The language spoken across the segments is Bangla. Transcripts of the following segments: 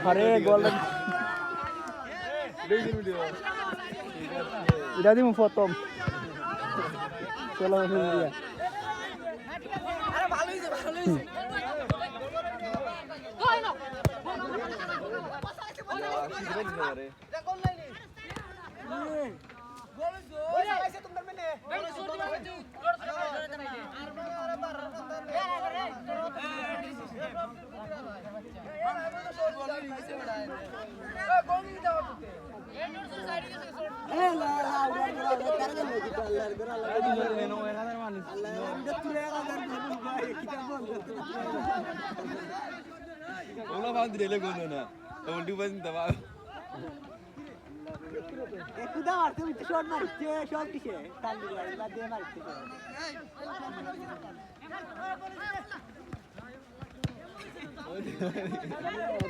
আরে গোল এটা দিমু প্রথম চলো দিয়া আরে ভালো হইছে ভালো হইছে কই না গোল লাইনি গোল গোল আইছে তোমার মেনে গোল সুদ দিবা ওলা বাঁধ রেলে গোল না উল্টি বাঁধ দবা একুদা মারতে উঠে শট মারছে শট দিছে টান দিলা বাদ দিয়ে মারছে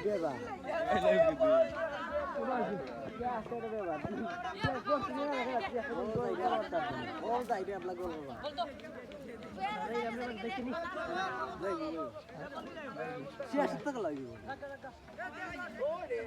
দেবা ও যাইবে আপলা গোল বাবা আরে আমরা দেখিনি শেষ তক লাগিব ওরে